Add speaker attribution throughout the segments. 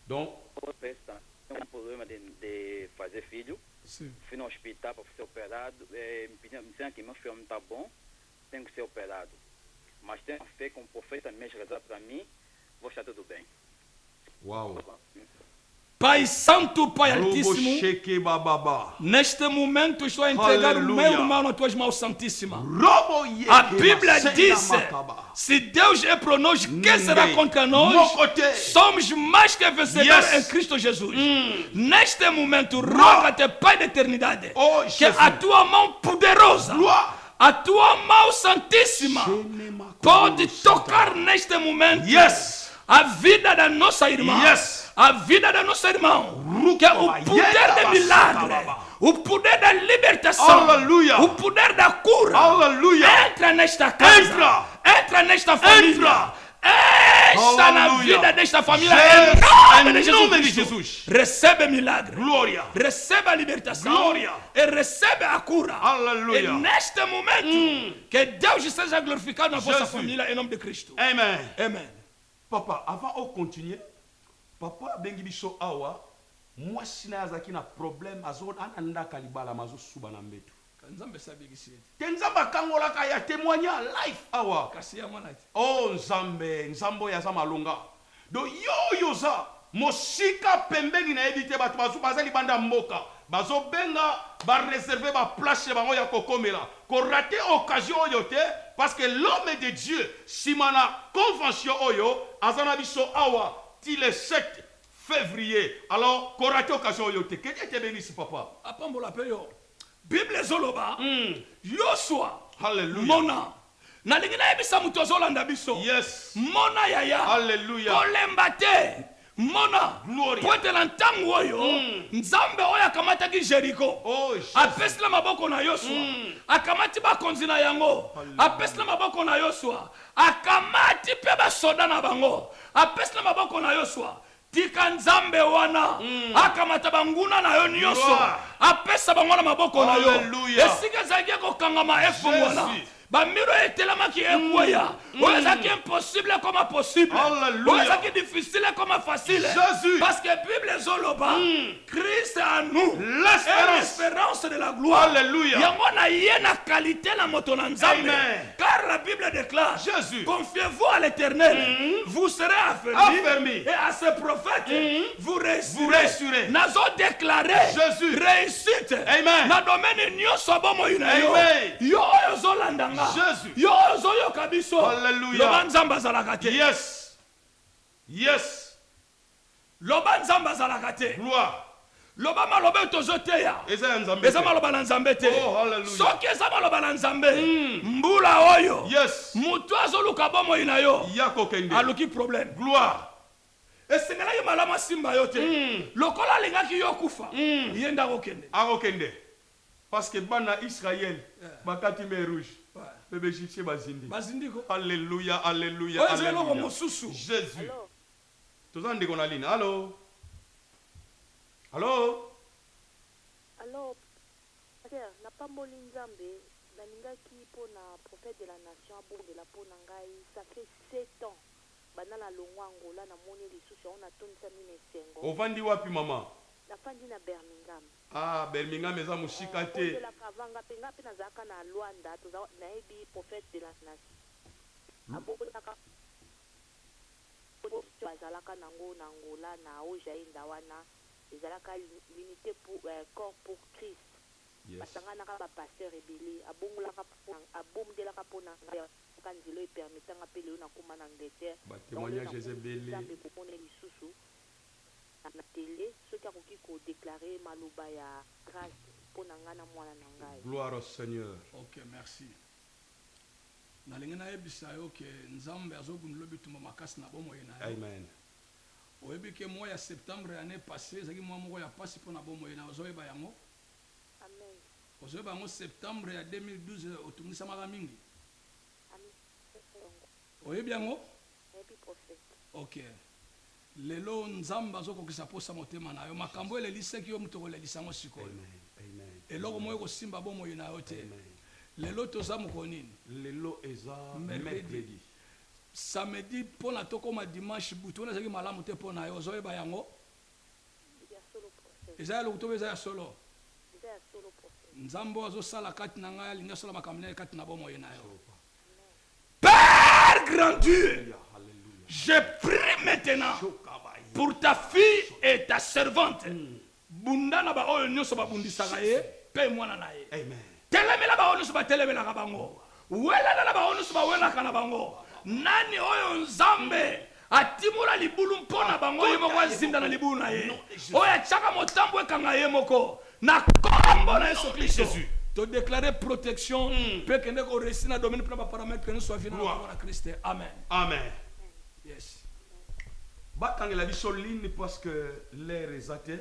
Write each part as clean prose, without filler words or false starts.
Speaker 1: Donc,
Speaker 2: um problema de fazer filho.
Speaker 3: Sim.
Speaker 2: Fui no hospital para ser operado. Me disseram que meu filho não está bom, tem que ser operado. Mas tenho fé que o profeta mesmo rezar para mim, vou estar tudo bem.
Speaker 1: waouh.
Speaker 3: Pai Santo, Pai
Speaker 1: Robo
Speaker 3: Altíssimo,
Speaker 1: sheke bababa.
Speaker 3: neste momento estou a entregar o meu
Speaker 1: Aleluia.
Speaker 3: irmão nas tuas mãos santíssimas.
Speaker 1: Robo yeke
Speaker 3: A Bíblia
Speaker 1: masena
Speaker 3: diz:
Speaker 1: makaba.
Speaker 3: se Deus é por nós, quem será
Speaker 1: Ninguém.
Speaker 3: contra
Speaker 1: Mon
Speaker 3: nós?
Speaker 1: côté.
Speaker 3: Somos mais que vencedores
Speaker 1: Yes.
Speaker 3: em Cristo Jesus. Neste momento, roga-te, Pai da eternidade,
Speaker 1: Oh,
Speaker 3: que
Speaker 1: Jesus.
Speaker 3: a tua mão poderosa,
Speaker 1: Gloire.
Speaker 3: a tua mão santíssima, pode tocar neste momento
Speaker 1: Yes.
Speaker 3: a vida da nossa irmã,
Speaker 1: Yes.
Speaker 3: a vida da nossa irmã, que é o poder de milagre, o poder da libertação,
Speaker 1: Aleluia.
Speaker 3: o poder da cura.
Speaker 1: Aleluia.
Speaker 3: Entra nesta casa, entra nesta família, está na
Speaker 1: Aleluia.
Speaker 3: vida desta família,
Speaker 1: Jesus.
Speaker 3: em nome de
Speaker 1: Em nome de
Speaker 3: Jesus Cristo.
Speaker 1: Jesus.
Speaker 3: Recebe milagre,
Speaker 1: Glória.
Speaker 3: recebe a libertação,
Speaker 1: Glória.
Speaker 3: e recebe a cura.
Speaker 1: Aleluia.
Speaker 3: E neste momento, que Deus seja glorificado na vossa
Speaker 1: Jesus.
Speaker 3: família, em nome de Cristo.
Speaker 1: Amen.
Speaker 3: Amen.
Speaker 1: Papa, avant de continuer, papa bengi biso awa, mwasi na azaki na problème azo ananda kalibala mazo suba na mbetu.
Speaker 3: Nzambe sabikisi.
Speaker 1: Tenzamba kangolaka ya témoigner live awa.
Speaker 3: Kasi ya mwana ati.
Speaker 1: Oh nzambe, nzambo ya za malonga. Do yo yoza mosika pembeni na ebite batu bazo bazali banda mboka. Bazo benga ba réserver ba place bango ya kokomela. Ko rater occasion oyo te parce que l'homme de Dieu simana convention oyo azana biso awa ti le 7 février. Alors ko rater occasion oyo te. Que Dieu te bénisse papa.
Speaker 3: Apambola pe yo. Bible zoloba. Yosua.
Speaker 1: Hallelujah.
Speaker 3: Mona. Nalingi na ebisa mutu ozolanda biso.
Speaker 1: Yes.
Speaker 3: Mona yaya.
Speaker 1: Hallelujah.
Speaker 3: Kolemba te. Mona.
Speaker 1: Gloria.
Speaker 3: Pointe na ntango oyo. Nzambe oyo akamataki Jericho.
Speaker 1: Oh, Jesus.
Speaker 3: Apesila maboko na Yosua. Akamati bakonzi na yango. Apesila maboko na Yosua. Akamati pe basoda na bango. Apesila maboko na Yosua. Tika nzambe wana akamata banguna na yo nyonso
Speaker 1: Gloire.
Speaker 3: apesa bango na maboko na yo
Speaker 1: Hallelujah.
Speaker 3: esika ezalaki kokangama efungwana
Speaker 1: Jésus.
Speaker 3: bamiro etelamaki ekweya oyo ezalaki impossible koma possible
Speaker 1: Hallelujah.
Speaker 3: oyo ezalaki difficile koma facile
Speaker 1: Jésus.
Speaker 3: parce que Bible ezoloba Christ en nous
Speaker 1: L'espérance.
Speaker 3: est l'espérance de la gloire.
Speaker 1: Alléluia.
Speaker 3: Yango na ye na qualité na moto na nzambe.
Speaker 1: Amen.
Speaker 3: Car la Bible déclare
Speaker 1: Jésus.
Speaker 3: confiez-vous à l'Éternel, vous serez
Speaker 1: Affermis.
Speaker 3: et à ce prophète vous réussirez.
Speaker 1: Vous réussirez.
Speaker 3: Nazo déclarer
Speaker 1: Jésus.
Speaker 3: réussite.
Speaker 1: Amen.
Speaker 3: Na domaine nyonso bomo ina yo.
Speaker 1: Amen.
Speaker 3: Yo oyo zolandanga.
Speaker 1: Jésus.
Speaker 3: Yo oyo zoyoka biso.
Speaker 1: Alléluia.
Speaker 3: Loba nzambe azalaka te.
Speaker 1: Yes. Yes.
Speaker 3: Loba nzambe azalaka te.
Speaker 1: Gloire.
Speaker 3: Loba maloba tozoteya.
Speaker 1: Eza ya nzambe.
Speaker 3: Eza maloba na nzambe te.
Speaker 1: Oh, hallelujah.
Speaker 3: Soki eza maloba na nzambe mbula oyo
Speaker 1: Yes.
Speaker 3: mutu azoluka bomoi na yo
Speaker 1: Yako kende.
Speaker 3: aluki problème.
Speaker 1: Gloire.
Speaker 3: esengelaki malamu asimba yo te lokola alingaki yo kufa ye ndako kende.
Speaker 1: Ako kende. Parce que bana Israël bakati mer rouge.
Speaker 3: Ouais.
Speaker 1: Bébé égyptien bazindi.
Speaker 3: bazindiko
Speaker 1: Alléluia, alléluia,
Speaker 3: oyo eza eloko
Speaker 1: alléluia.
Speaker 3: mosusu.
Speaker 1: Jésus. Toza ndeko na ligne. Allô? Allô?
Speaker 4: Alors, frère, n'a pas moli nzambe, nalingaki pour na prophète de la nation abondela pour na ngai, ça fait 7 ans. Bana na longwa Angola na moni lisusu on a tonisa mine sengo.
Speaker 1: Ovandi wapi mama?
Speaker 4: Na fandi na Birmingham.
Speaker 1: Ah, Birmingham eza mushika te.
Speaker 4: La kavanga penga pe na zaka na Luanda, to na ebi prophète de la nation. Abondaka bazalaka nango na Angola na ojainda wana. Ezalaka l'unité pour corps pour Christ.
Speaker 1: Yes.
Speaker 4: Basanganaka ba pasteur ebele abongolaka abomdelaka pona kanzelo epermetanga pe leo nakoma na Angleterre.
Speaker 1: Ba témoignage ezebele.
Speaker 4: Nzambe kokone lisusu na télé soki akoki kodéclare maloba ya grâce mpona ngai na mwana na ngai.
Speaker 1: Gloire au Seigneur.
Speaker 3: Ok, merci. nalingi nayebisa yo ke nzambe azobundela bitumba makasi na bomoi na yo.
Speaker 1: Amen.
Speaker 3: oyebi ke mois ya septembre année passée ezalaki mois moko ya pasi mpo na bomoi na ozoyeba yango.
Speaker 4: Amen.
Speaker 3: ozoyeba yango septembre ya 2012 otungisamaka mingi.
Speaker 4: Amen.
Speaker 3: oyebi yango.
Speaker 4: Ebi prophète.
Speaker 3: ok lelo nzambe azokokisa posa motema na yo makambo elelisaki yo moto kolelisa yango sikoyo.
Speaker 1: Amen. Amen.
Speaker 3: eloko moyo kosimba bomoi na yo te.
Speaker 1: Amen.
Speaker 3: lelo toza moko nini.
Speaker 1: Lelo eza
Speaker 3: Mercredi.
Speaker 1: mercredi.
Speaker 3: samedi pour na toko ma dimanche butu na zaki malamu te pour na yo zoye ba yango
Speaker 4: ya solo prophète
Speaker 3: eza lo kutobe eza solo
Speaker 4: eza ya solo prophète
Speaker 3: nzambo azo sala kati na ngai alinga sala makamne kati na bomo na yo Père grand Dieu je prie maintenant pour ta fille et ta servante bunda na ba oyo nyoso ba bundisaka ye pe mwana na ye
Speaker 1: Amen.
Speaker 3: telemela ba oyo ba telemela ka bango wela na ba oyo ba wela kana bango nani oyo nzambe atimula libulu mpona bango ye moko azinda na libulu na ye oyo atiaka motambo ekanga ye moko na kombo na Yesu Kristo to déclarer protection pe kende ko réussir na domaine pour paramètre que nous soit venu na Christ. Amen.
Speaker 1: Amen.
Speaker 3: Yes.
Speaker 1: Batangela biso ligne parce que l'air est athée.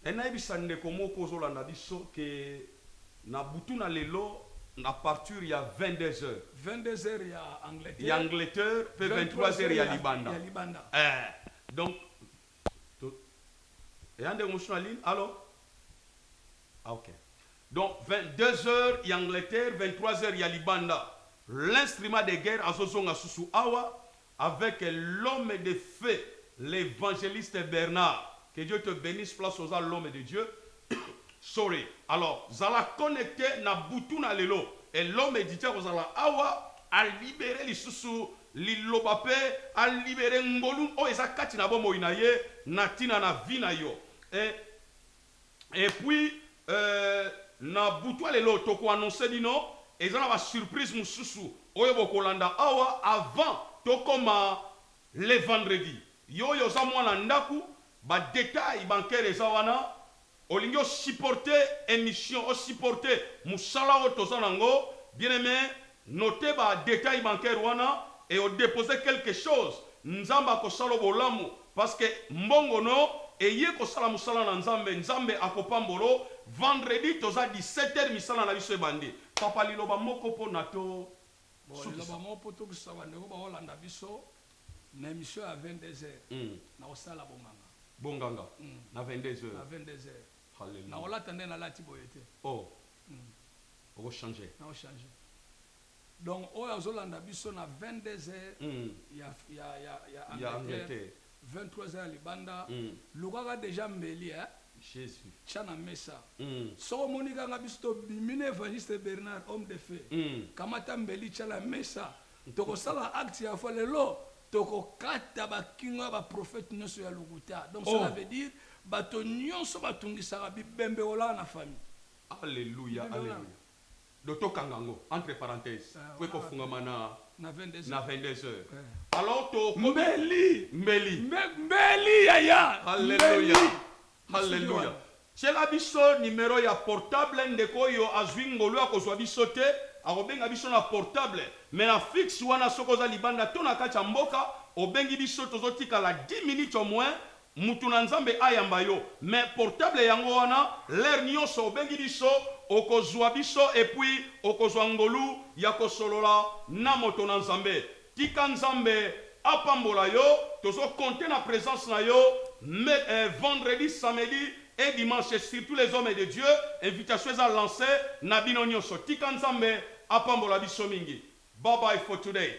Speaker 1: Et na bisande komo kozolanda biso que na butu na lelo na partir ya 22h.
Speaker 3: 22h ya Angleterre.
Speaker 1: Ya Angleterre, pe 23h ya Libanda.
Speaker 3: Ya Libanda.
Speaker 1: Donc et ande motion ligne. Alors ah, OK. Donc 22h ya Angleterre, 23h ya Libanda. L'instrument de guerre azozonga susu awa avec l'homme de feu, l'évangéliste Bernard. Que Dieu te bénisse, place aux l'homme de Dieu. Sorry. Alors, zala connecté na butu na lelo. Et l'homme éditeur aux awa a libéré les sous lilobape, a libéré ngolum o ezakati na bomo inaye natina na vina yo. Et puis na butu lelo toko annoncer dino ezana ba surprise mususu oyo bokolanda awa avant tokoma le vendredi. Yo za mwana ndaku ba détail bancaire eza wana olingo supporter émission o supporter musala o tozanango bien aimé noter ba détail bancaire wana et o déposer quelque chose nzamba ko salo bolamu parce que mbongo no eye ko sala musala na nzambe akopambolo vendredi toza 17h misala na biso ebandi papa liloba moko po nato
Speaker 3: liloba moko to kusaba ndeko ba Holanda biso na émission à 22h na osala
Speaker 1: bonganga na 22h
Speaker 3: na 22h
Speaker 1: haleluya
Speaker 3: na olata ndena lati boyete
Speaker 1: oh on changer
Speaker 3: na o changer donc oyo azolanda biso na 22h ya Angleterre 23h libanda lukaka déjà mbeli
Speaker 1: Jésus
Speaker 3: chana mesa so monika nga biso to bimine évangéliste Bernard homme de feu kamata mbeli chala mesa toko sala acte ya fois lelo toko kata ba kinga ba prophète nyonso ya lokuta donc cela veut dire bato nyonso batungisaka bibembe ola na famille.
Speaker 1: Alléluia, alléluia. Doto kangango entre parenthèses pour ko fungama na 22h. Alors to mbeli
Speaker 3: yaya.
Speaker 1: Alléluia. Alléluia. Chela biso numéro ya portable ndeko yo azwingolo ya kozwa biso te akobenga biso na portable mais na fixe wana sokoza libanda to na kati ya mboka obengi biso tozotikala 10 minutes au moins mutu na nzambe ayamba yo mais portable yango wana l'air nyonso obengi biso okozwa biso et puis okozwa ngolu ya kosolola na moto na nzambe tika nzambe apambola yo tozo compter na présence na yo vendredi samedi et dimanche surtout les hommes de Dieu invitation à lancer na bino nyonso tika nzambe apambola biso mingi. Bye bye for today.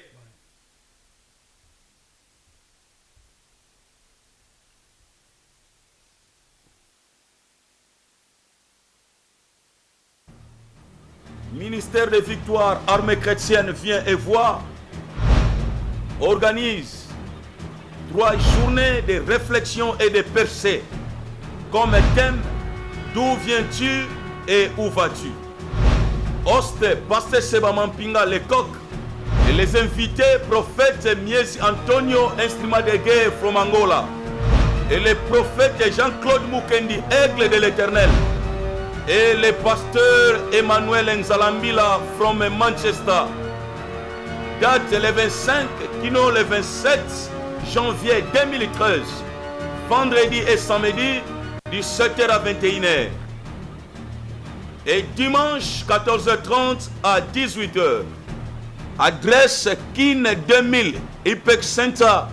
Speaker 1: Ministère de Victoire, Armée chrétienne vient et voit, organise 3 journées de réflexion et de percée. Comme thème, d'où viens-tu et où vas-tu? Hoste, pasteur Seba Mampinga Lecoq et les invités, prophète Mies Antonio, instrument de guerre from Angola, et le prophète Jean-Claude Mukendi, aigle de l'Éternel, et le pasteur Emmanuel Nzalambila from Manchester. Date le 25, kino le 27 janvier 2013, vendredi et samedi, 17h à 21h. Et dimanche 14h30 à 18h. Adresse Kin 2000, IPEC Center,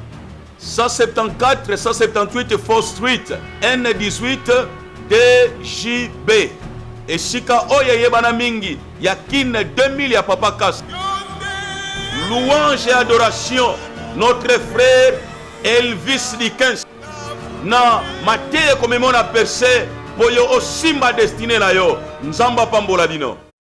Speaker 1: 174 178 4th Street, N18 DJB. Et Shika Oye Yebana Mingi, ya Kin 2000 ya Papa Kas. louange et adoration, notre frère Elvis Dickens. Na mateye komemona perse, poyo osimba destiné na yo. Nzamba pambola bino.